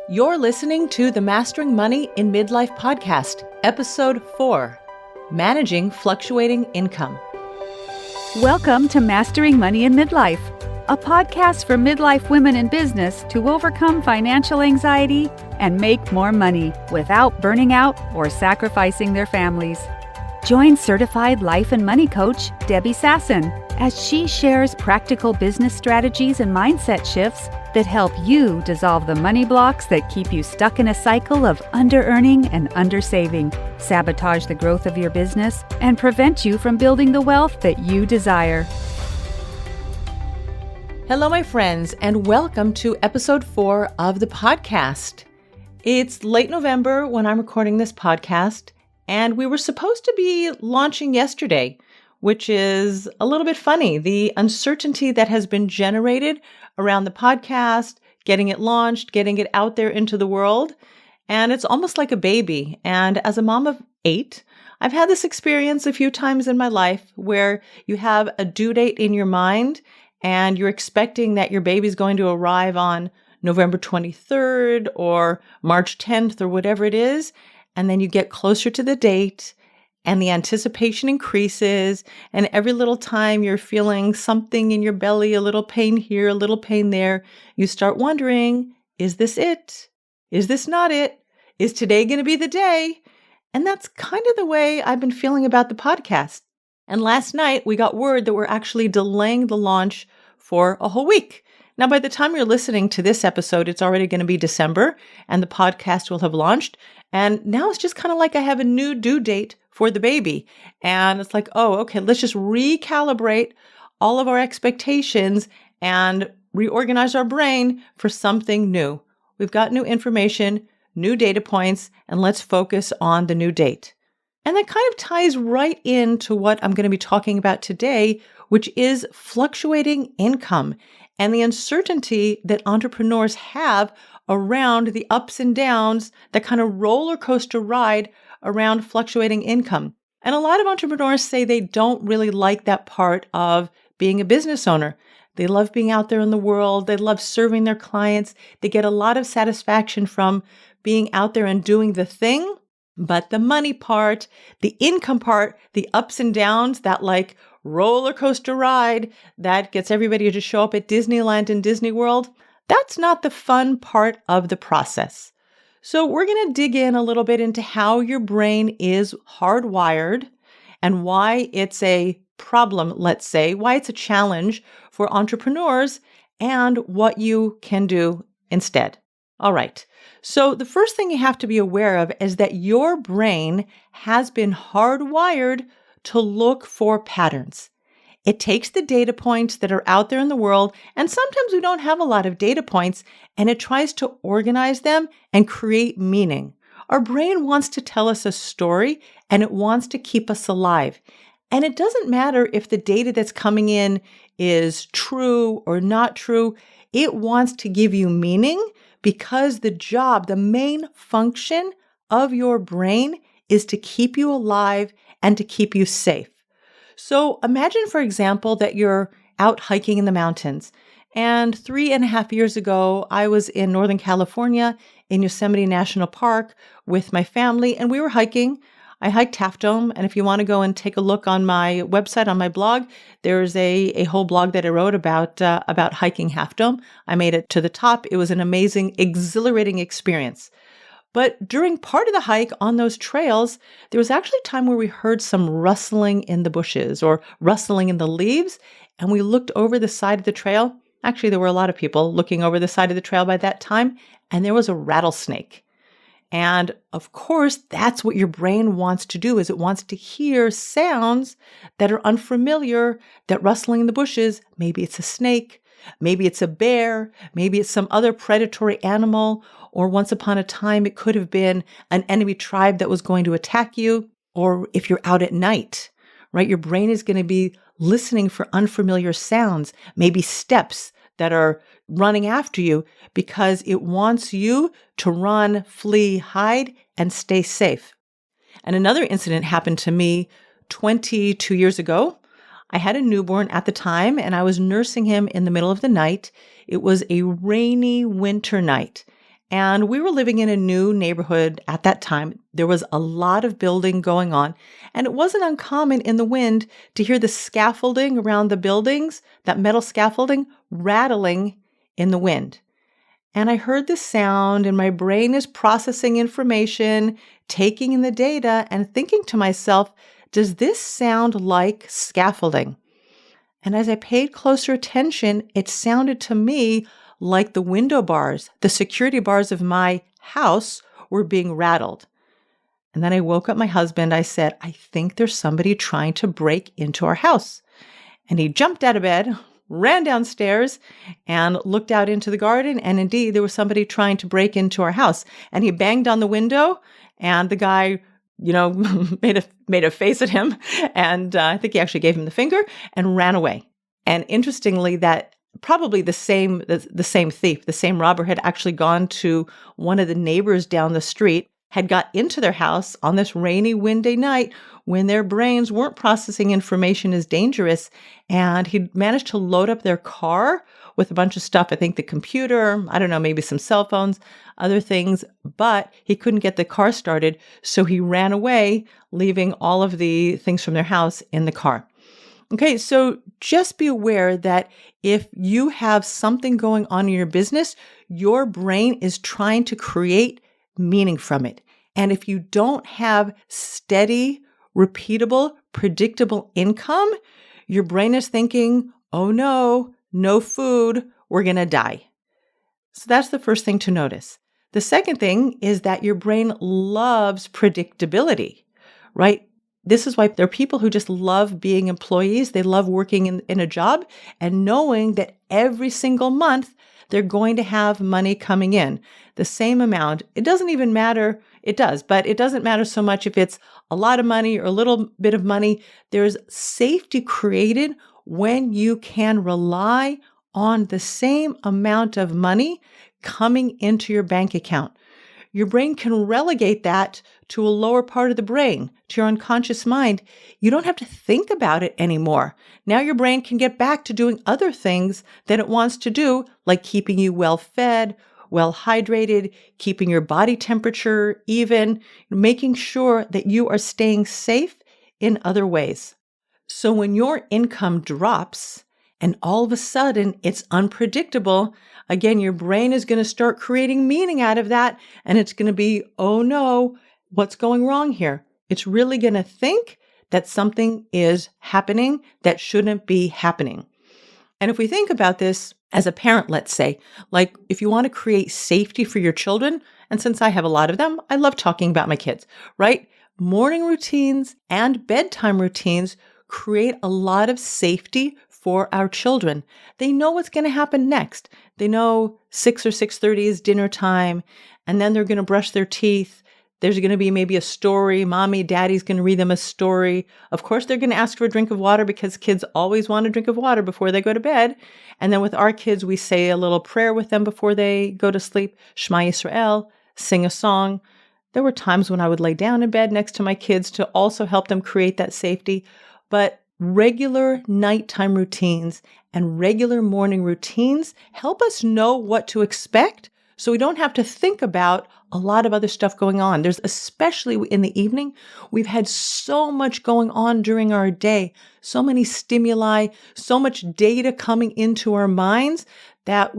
You're listening to the Mastering Money in Midlife podcast, episode 4, Managing Fluctuating Income. Welcome to Mastering Money in Midlife, a podcast for midlife women in business to overcome financial anxiety and make more money without burning out or sacrificing their families. Join certified life and money coach Debbie Sasson as she shares practical business strategies and mindset shifts that help you dissolve the money blocks that keep you stuck in a cycle of under-earning and under-saving, sabotage the growth of your business, and prevent you from building the wealth that you desire. Hello, my friends, and welcome to episode 4 of the podcast. It's late November when I'm recording this podcast, and we were supposed to be launching yesterday, which is a little bit funny. The uncertainty that has been generated around the podcast, getting it launched, getting it out there into the world. And it's almost like a baby. And as a mom of 8, I've had this experience a few times in my life where you have a due date in your mind and you're expecting that your baby's going to arrive on November 23rd or March 10th or whatever it is. And then you get closer to the date and the anticipation increases, and every little time you're feeling something in your belly, a little pain here, a little pain there, you start wondering, is this it? Is this not it? Is today going to be the day? And that's kind of the way I've been feeling about the podcast. And last night, we got word that we're actually delaying the launch for a whole week. Now, by the time you're listening to this episode, it's already going to be December, and the podcast will have launched. And now it's just kind of like I have a new due date for the baby. And it's like, oh, okay, let's just recalibrate all of our expectations and reorganize our brain for something new. We've got new information, new data points, and let's focus on the new date. And that kind of ties right into what I'm going to be talking about today, which is fluctuating income and the uncertainty that entrepreneurs have around the ups and downs, that kind of roller coaster ride around fluctuating income. And a lot of entrepreneurs say they don't really like that part of being a business owner. They love being out there in the world. They love serving their clients. They get a lot of satisfaction from being out there and doing the thing. But the money part, the income part, the ups and downs, that like roller coaster ride that gets everybody to show up at Disneyland and Disney World, that's not the fun part of the process. So we're going to dig in a little bit into how your brain is hardwired and why it's a problem, let's say, why it's a challenge for entrepreneurs and what you can do instead. All right. So the first thing you have to be aware of is that your brain has been hardwired to look for patterns. It takes the data points that are out there in the world, and sometimes we don't have a lot of data points, and it tries to organize them and create meaning. Our brain wants to tell us a story, and it wants to keep us alive. And it doesn't matter if the data that's coming in is true or not true. It wants to give you meaning because the main function of your brain is to keep you alive and to keep you safe. So imagine, for example, that you're out hiking in the mountains. And 3.5 years ago, I was in Northern California in Yosemite National Park with my family, and we were hiking. I hiked Half Dome, and if you want to go and take a look on my website, on my blog, there's a whole blog that I wrote about hiking Half Dome. I made it to the top. It was an amazing, exhilarating experience. But during part of the hike on those trails, there was actually a time where we heard some rustling in the bushes or rustling in the leaves, and we looked over the side of the trail. Actually, there were a lot of people looking over the side of the trail by that time, and there was a rattlesnake. And of course, that's what your brain wants to do, is it wants to hear sounds that are unfamiliar, that rustling in the bushes. Maybe it's a snake, maybe it's a bear, maybe it's some other predatory animal, or once upon a time, it could have been an enemy tribe that was going to attack you. Or if you're out at night, right, your brain is going to be listening for unfamiliar sounds, maybe steps that are running after you because it wants you to run, flee, hide, and stay safe. And another incident happened to me 22 years ago. I had a newborn at the time, and I was nursing him in the middle of the night. It was a rainy winter night. And we were living in a new neighborhood at that time. There was a lot of building going on, and it wasn't uncommon in the wind to hear the scaffolding around the buildings, that metal scaffolding, rattling in the wind. And I heard the sound, and my brain is processing information, taking in the data, and thinking to myself, does this sound like scaffolding? And as I paid closer attention, it sounded to me like the window bars, the security bars of my house were being rattled. And then I woke up my husband. I said, I think there's somebody trying to break into our house. And he jumped out of bed, ran downstairs, and looked out into the garden. And indeed, there was somebody trying to break into our house. And he banged on the window, and the guy, made a face at him. And I think he actually gave him the finger and ran away. And interestingly, that probably the same thief, the same robber, had actually gone to one of the neighbors down the street, had got into their house on this rainy, windy night when their brains weren't processing information as dangerous. And he managed to load up their car with a bunch of stuff. I think the computer, I don't know, maybe some cell phones, other things, but he couldn't get the car started. So he ran away, leaving all of the things from their house in the car. Okay, so just be aware that if you have something going on in your business, your brain is trying to create meaning from it. And if you don't have steady, repeatable, predictable income, your brain is thinking, oh no, no food, we're going to die. So that's the first thing to notice. The second thing is that your brain loves predictability, right? This is why there are people who just love being employees. They love working in a job and knowing that every single month they're going to have money coming in, the same amount. It doesn't even matter. It does, but it doesn't matter so much if it's a lot of money or a little bit of money. There's safety created when you can rely on the same amount of money coming into your bank account. Your brain can relegate that to a lower part of the brain, to your unconscious mind. You don't have to think about it anymore. Now your brain can get back to doing other things that it wants to do, like keeping you well fed, well hydrated, keeping your body temperature even, making sure that you are staying safe in other ways. So when your income drops and all of a sudden it's unpredictable, again, your brain is going to start creating meaning out of that. And it's going to be, oh no, what's going wrong here? It's really going to think that something is happening that shouldn't be happening. And if we think about this as a parent, let's say, like if you want to create safety for your children, and since I have a lot of them, I love talking about my kids, right? Morning routines and bedtime routines create a lot of safety for our children. They know what's going to happen next. They know 6 or 6:30 is dinner time, and then they're going to brush their teeth. There's going to be maybe a story. Mommy, daddy's going to read them a story. Of course, they're going to ask for a drink of water because kids always want a drink of water before they go to bed. And then with our kids, we say a little prayer with them before they go to sleep, Shema Yisrael, sing a song. There were times when I would lay down in bed next to my kids to also help them create that safety. But regular nighttime routines and regular morning routines help us know what to expect so we don't have to think about a lot of other stuff going on. There's especially in the evening, we've had so much going on during our day, so many stimuli, so much data coming into our minds that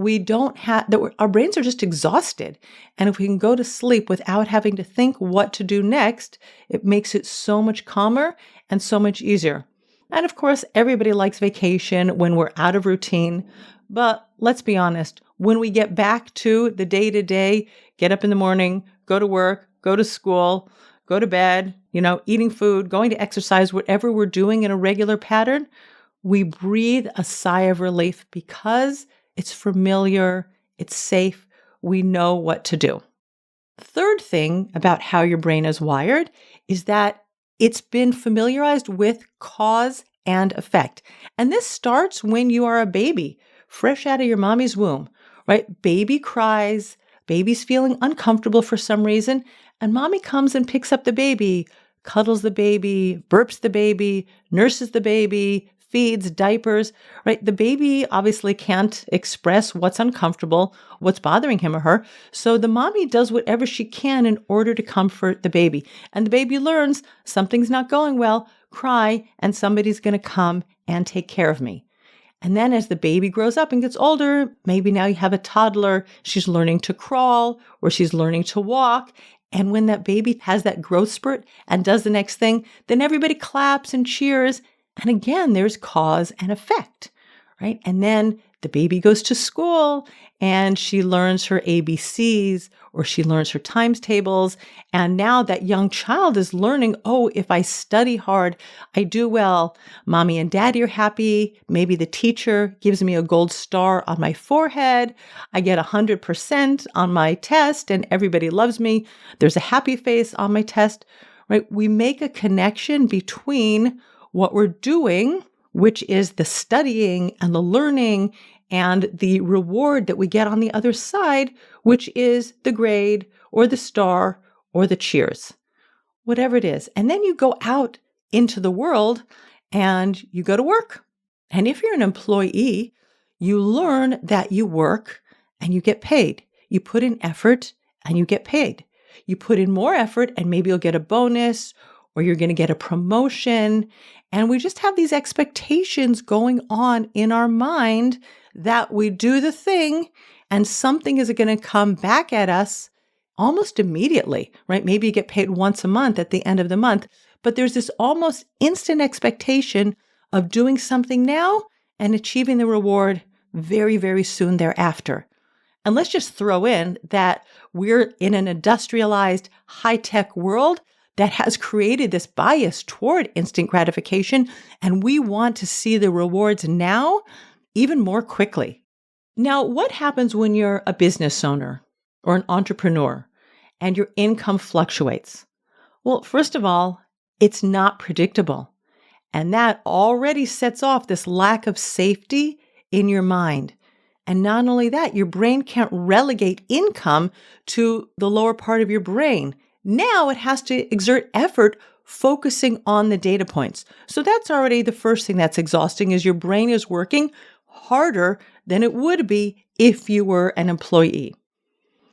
our brains are just exhausted. And if we can go to sleep without having to think what to do next, it makes it so much calmer and so much easier. And of course, everybody likes vacation when we're out of routine. But let's be honest, when we get back to the day-to-day, get up in the morning, go to work, go to school, go to bed, eating food, going to exercise, whatever we're doing in a regular pattern, we breathe a sigh of relief because it's familiar, it's safe, we know what to do. Third thing about how your brain is wired is that it's been familiarized with cause and effect. And this starts when you are a baby, fresh out of your mommy's womb, right? Baby cries, baby's feeling uncomfortable for some reason, and mommy comes and picks up the baby, cuddles the baby, burps the baby, nurses the baby, feeds, diapers, right? The baby obviously can't express what's uncomfortable, what's bothering him or her. So the mommy does whatever she can in order to comfort the baby. And the baby learns something's not going well, cry, and somebody's going to come and take care of me. And then as the baby grows up and gets older, maybe now you have a toddler, she's learning to crawl or she's learning to walk. And when that baby has that growth spurt and does the next thing, then everybody claps and cheers. And again, there's cause and effect, right? And then the baby goes to school and she learns her ABCs or she learns her times tables. And now that young child is learning, oh, if I study hard, I do well. Mommy and daddy are happy. Maybe the teacher gives me a gold star on my forehead. I get 100% on my test and everybody loves me. There's a happy face on my test, right? We make a connection between what we're doing, which is the studying and the learning and the reward that we get on the other side, which is the grade or the star or the cheers, whatever it is. And then you go out into the world and you go to work. And if you're an employee, you learn that you work and you get paid. You put in effort and you get paid. You put in more effort and maybe you'll get a bonus or you're going to get a promotion. And we just have these expectations going on in our mind that we do the thing and something is going to come back at us almost immediately, right? Maybe you get paid once a month at the end of the month, but there's this almost instant expectation of doing something now and achieving the reward very, very soon thereafter. And let's just throw in that we're in an industrialized high-tech world that has created this bias toward instant gratification, and we want to see the rewards now even more quickly. Now, what happens when you're a business owner or an entrepreneur and your income fluctuates? Well, first of all, it's not predictable. And that already sets off this lack of safety in your mind. And not only that, your brain can't relegate income to the lower part of your brain. Now it has to exert effort focusing on the data points. So that's already the first thing that's exhausting is your brain is working harder than it would be if you were an employee.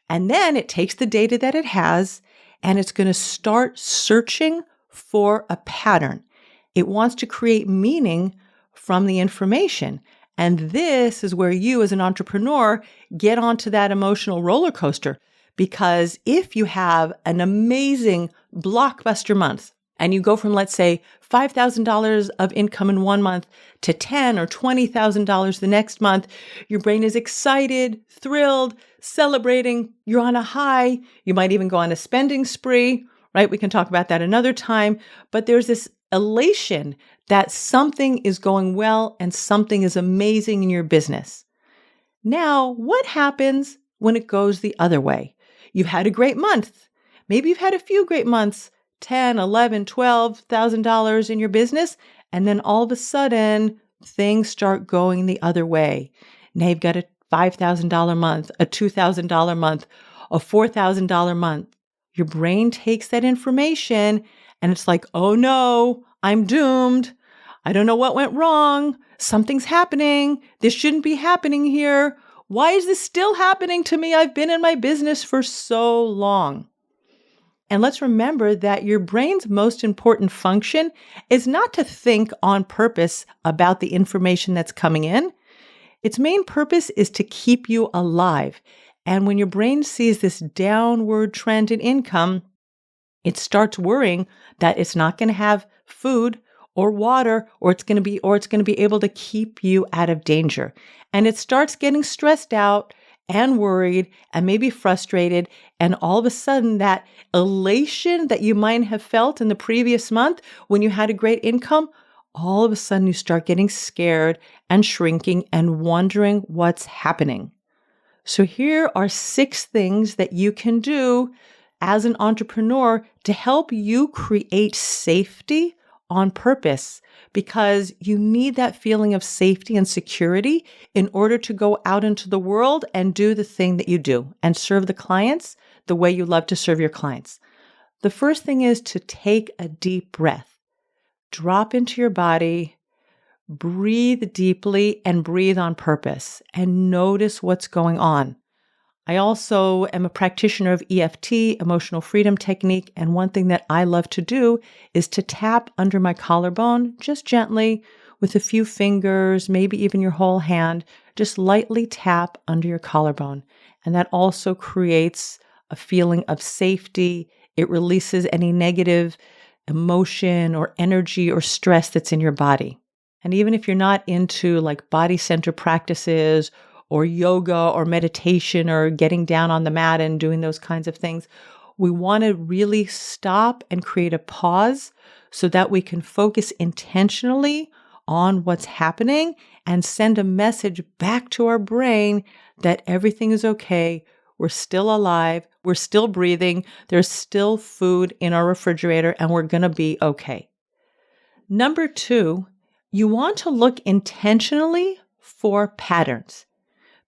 And then it takes the data that it has and it's going to start searching for a pattern. It wants to create meaning from the information. And this is where you as an entrepreneur get onto that emotional roller coaster. Because if you have an amazing blockbuster month and you go from, let's say, $5,000 of income in one month to $10,000 or $20,000 the next month, your brain is excited, thrilled, celebrating. You're on a high. You might even go on a spending spree, right? We can talk about that another time. But there's this elation that something is going well and something is amazing in your business. Now, what happens when it goes the other way? You've had a great month. Maybe you've had a few great months, $10,000, $11,000, $12,000 in your business. And then all of a sudden, things start going the other way. Now you've got a $5,000 month, a $2,000 month, a $4,000 month. Your brain takes that information and it's like, oh no, I'm doomed. I don't know what went wrong. Something's happening. This shouldn't be happening here. Why is this still happening to me? I've been in my business for so long. And let's remember that your brain's most important function is not to think on purpose about the information that's coming in. Its main purpose is to keep you alive. And when your brain sees this downward trend in income, it starts worrying that it's not going to have food or water, or it's going to be able to keep you out of danger. And it starts getting stressed out and worried and maybe frustrated. And all of a sudden that elation that you might have felt in the previous month when you had a great income, all of a sudden you start getting scared and shrinking and wondering what's happening. So here are 6 things that you can do as an entrepreneur to help you create safety on purpose, because you need that feeling of safety and security in order to go out into the world and do the thing that you do and serve the clients the way you love to serve your clients. The first thing is to take a deep breath. Drop into your body, breathe deeply and breathe on purpose and notice what's going on. I also am a practitioner of EFT, emotional freedom technique, and one thing that I love to do is to tap under my collarbone, just gently with a few fingers, maybe even your whole hand, just lightly tap under your collarbone. And that also creates a feeling of safety. It releases any negative emotion or energy or stress that's in your body. And even if you're not into like body center practices or yoga or meditation or getting down on the mat and doing those kinds of things, we want to really stop and create a pause so that we can focus intentionally on what's happening and send a message back to our brain that everything is okay. We're still alive. We're still breathing. There's still food in our refrigerator and we're going to be okay. Number 2, you want to look intentionally for patterns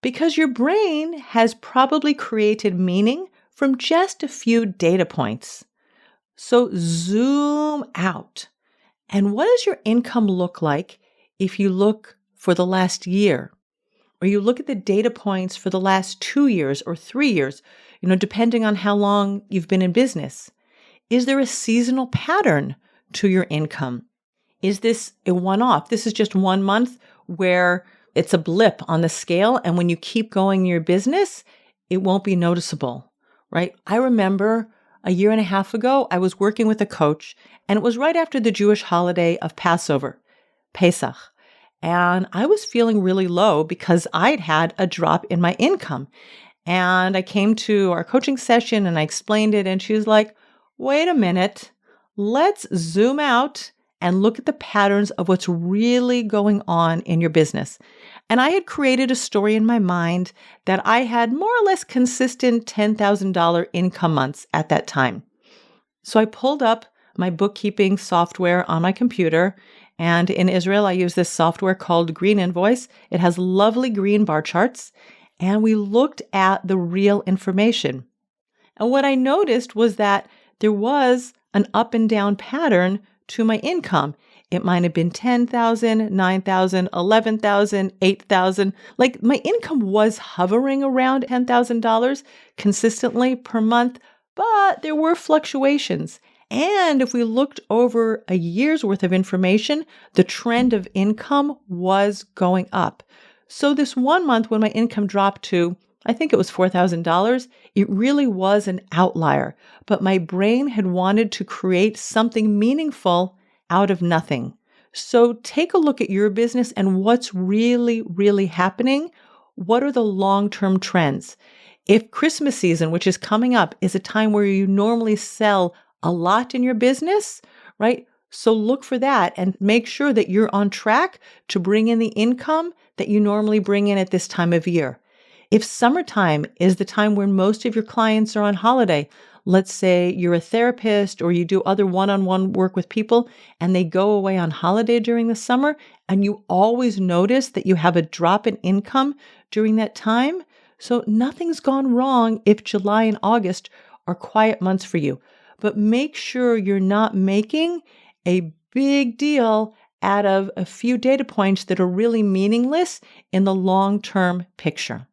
because your brain has probably created meaning from just a few data points. So zoom out. And what does your income look like if you look for the last year? Or you look at the data points for the last 2 years or 3 years, depending on how long you've been in business. Is there a seasonal pattern to your income? Is this a one-off? This is just 1 month where it's a blip on the scale, and when you keep going in your business, it won't be noticeable, right? I remember a year and a half ago, I was working with a coach, and it was right after the Jewish holiday of Passover, Pesach. And I was feeling really low because I'd had a drop in my income. And I came to our coaching session and I explained it. And she was like, wait a minute, let's zoom out and look at the patterns of what's really going on in your business. And I had created a story in my mind that I had more or less consistent $10,000 income months at that time. So I pulled up my bookkeeping software on my computer. And in Israel, I use this software called Green Invoice. It has lovely green bar charts. And we looked at the real information. And what I noticed was that there was an up and down pattern to my income. It might have been $10,000, $9,000, $11,000, $8,000. Like my income was hovering around $10,000 consistently per month, but there were fluctuations. And if we looked over a year's worth of information, the trend of income was going up. So this 1 month when my income dropped to, I think it was $4,000, it really was an outlier. But my brain had wanted to create something meaningful out of nothing. So take a look at your business and what's really, really happening. What are the long-term trends? If Christmas season, which is coming up, is a time where you normally sell a lot in your business, right? So look for that and make sure that you're on track to bring in the income that you normally bring in at this time of year. If summertime is the time when most of your clients are on holiday, let's say you're a therapist or you do other one-on-one work with people and they go away on holiday during the summer and you always notice that you have a drop in income during that time. So nothing's gone wrong if July and August are quiet months for you. But make sure you're not making a big deal out of a few data points that are really meaningless in the long-term picture.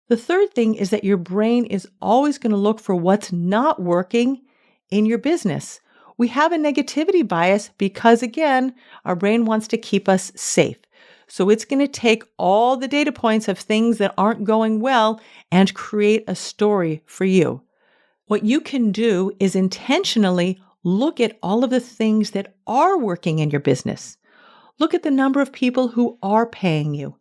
The third thing is that your brain is always going to look for what's not working in your business. We have a negativity bias because, again, our brain wants to keep us safe. So it's going to take all the data points of things that aren't going well and create a story for you. What you can do is intentionally look at all of the things that are working in your business. Look at the number of people who are paying you.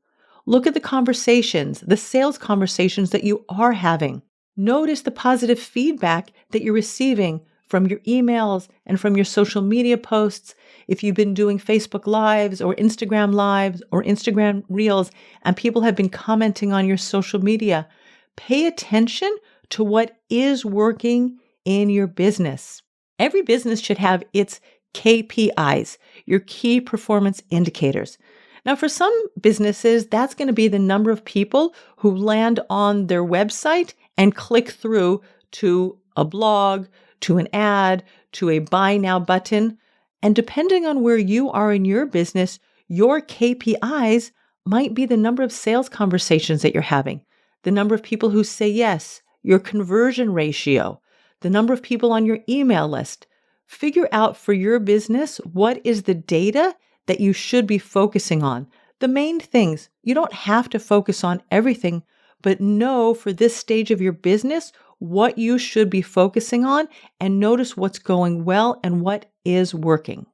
Look at the conversations, the sales conversations that you are having. Notice the positive feedback that you're receiving from your emails and from your social media posts. If you've been doing Facebook Lives or Instagram Reels and people have been commenting on your social media, pay attention to what is working in your business. Every business should have its KPIs, your key performance indicators. Now, for some businesses, that's going to be the number of people who land on their website and click through to a blog, to an ad, to a buy now button. And depending on where you are in your business, Your KPIs might be the number of sales conversations that you're having, the number of people who say yes, your conversion ratio, the number of people on your email list. Figure out for your business what is the data that you should be focusing on. The main things. You don't have to focus on everything, but know for this stage of your business what you should be focusing on and notice what's going well and what is working.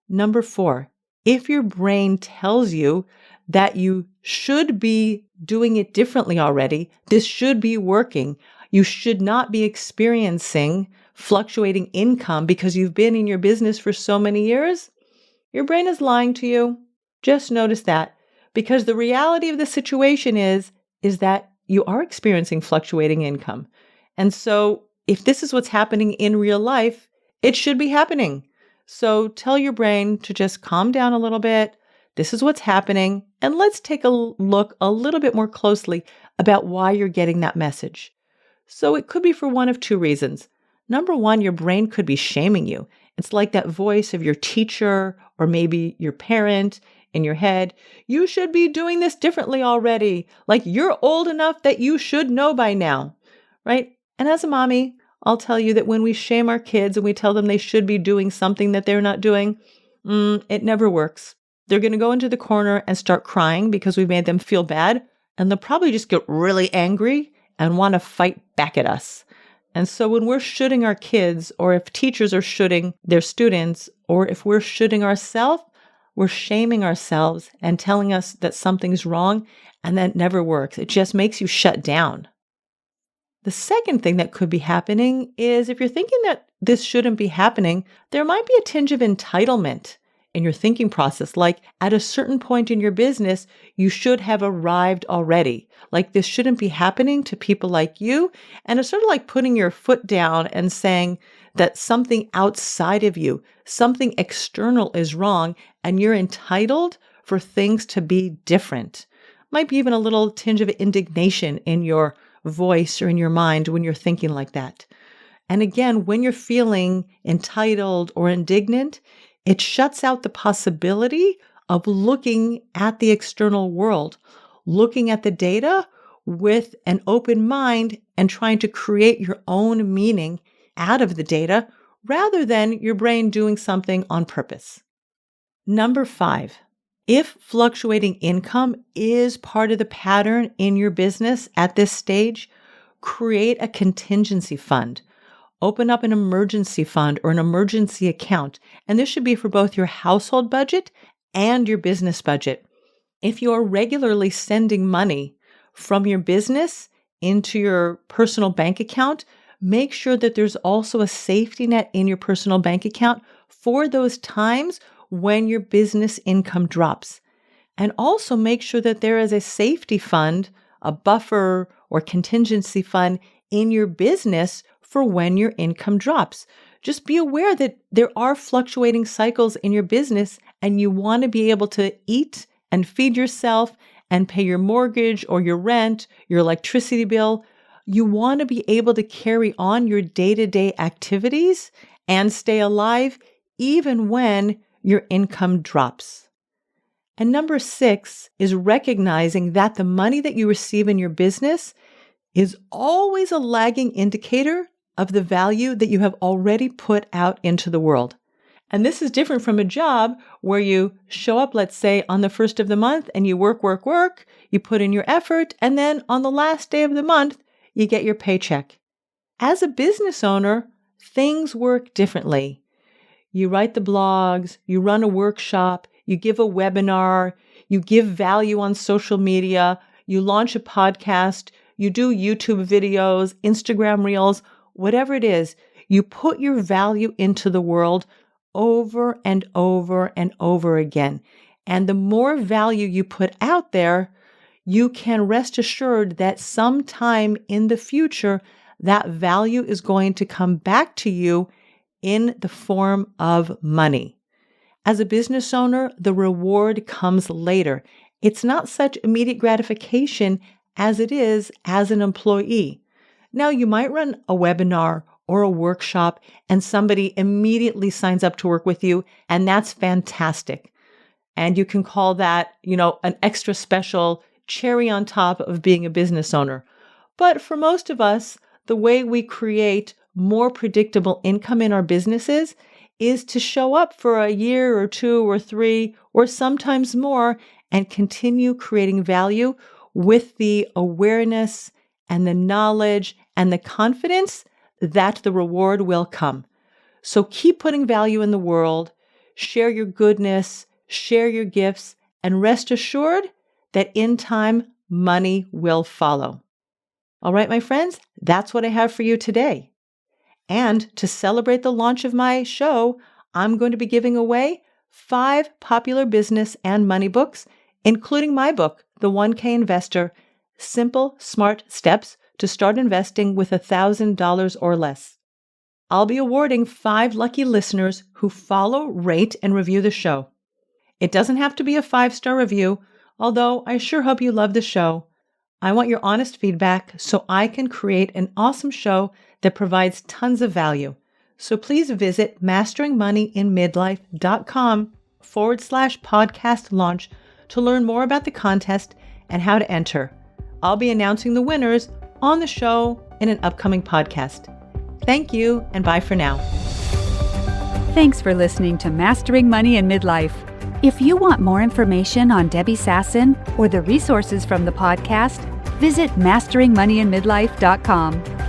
Number 4, if your brain tells you that you should be doing it differently already, this should be working, you should not be experiencing fluctuating income because you've been in your business for so many years, your brain is lying to you. Just notice that, because the reality of the situation is that you are experiencing fluctuating income. And so if this is what's happening in real life, it should be happening. So tell your brain to just calm down a little bit. This is what's happening. And let's take a look a little bit more closely about why you're getting that message. So it could be for one of 2 reasons. Number 1, your brain could be shaming you. It's like that voice of your teacher or maybe your parent in your head. You should be doing this differently already. Like you're old enough that you should know by now, right? And as a mommy, I'll tell you that when we shame our kids and we tell them they should be doing something that they're not doing, it never works. They're going to go into the corner and start crying because we made them feel bad. And they'll probably just get really angry and want to fight back at us. And so when we're shooting our kids, or if teachers are shooting their students, or if we're shooting ourselves, we're shaming ourselves and telling us that something's wrong, and that never works. It just makes you shut down. The second thing that could be happening is if you're thinking that this shouldn't be happening, there might be a tinge of entitlement in your thinking process. Like at a certain point in your business, you should have arrived already. Like this shouldn't be happening to people like you. And it's sort of like putting your foot down and saying that something outside of you, something external is wrong, and you're entitled for things to be different. Might be even a little tinge of indignation in your voice or in your mind when you're thinking like that. And again, when you're feeling entitled or indignant, it shuts out the possibility of looking at the external world, looking at the data with an open mind and trying to create your own meaning out of the data rather than your brain doing something on purpose. Number 5, if fluctuating income is part of the pattern in your business at this stage, create a contingency fund. Open up an emergency fund or an emergency account, and this should be for both your household budget and your business budget. If you are regularly sending money from your business into your personal bank account, make sure that there's also a safety net in your personal bank account for those times when your business income drops. And also make sure that there is a safety fund, a buffer or contingency fund in your business for when your income drops. Just be aware that there are fluctuating cycles in your business and you want to be able to eat and feed yourself and pay your mortgage or your rent, your electricity bill. You want to be able to carry on your day-to-day activities and stay alive even when your income drops. And number 6 is recognizing that the money that you receive in your business is always a lagging indicator of the value that you have already put out into the world. And this is different from a job where you show up, let's say, on the first of the month and you work, you put in your effort, and then on the last day of the month, you get your paycheck. As a business owner, things work differently. You write the blogs, you run a workshop, you give a webinar, you give value on social media, you launch a podcast, you do YouTube videos, Instagram reels, whatever it is, you put your value into the world over and over and over again. And the more value you put out there, you can rest assured that sometime in the future, that value is going to come back to you in the form of money. As a business owner, the reward comes later. It's not such immediate gratification as it is as an employee. Now, you might run a webinar or a workshop and somebody immediately signs up to work with you, and that's fantastic. And you can call that, an extra special cherry on top of being a business owner. But for most of us, the way we create more predictable income in our businesses is to show up for a year or 2 or 3 or sometimes more and continue creating value with the awareness and the knowledge and the confidence that the reward will come. So keep putting value in the world, share your goodness, share your gifts, and rest assured that in time, money will follow. All right, my friends, that's what I have for you today. And to celebrate the launch of my show, I'm going to be giving away 5 popular business and money books, including my book, The 1K Investor, Simple, Smart Steps to Start Investing with $1,000 or Less. I'll be awarding 5 lucky listeners who follow, rate, and review the show. It doesn't have to be a 5-star review, although I sure hope you love the show. I want your honest feedback so I can create an awesome show that provides tons of value. So please visit masteringmoneyinmidlife.com/podcast launch to learn more about the contest and how to enter. I'll be announcing the winners on the show in an upcoming podcast. Thank you, and bye for now. Thanks for listening to Mastering Money in Midlife. If you want more information on Debbie Sasson or the resources from the podcast, visit masteringmoneyinmidlife.com.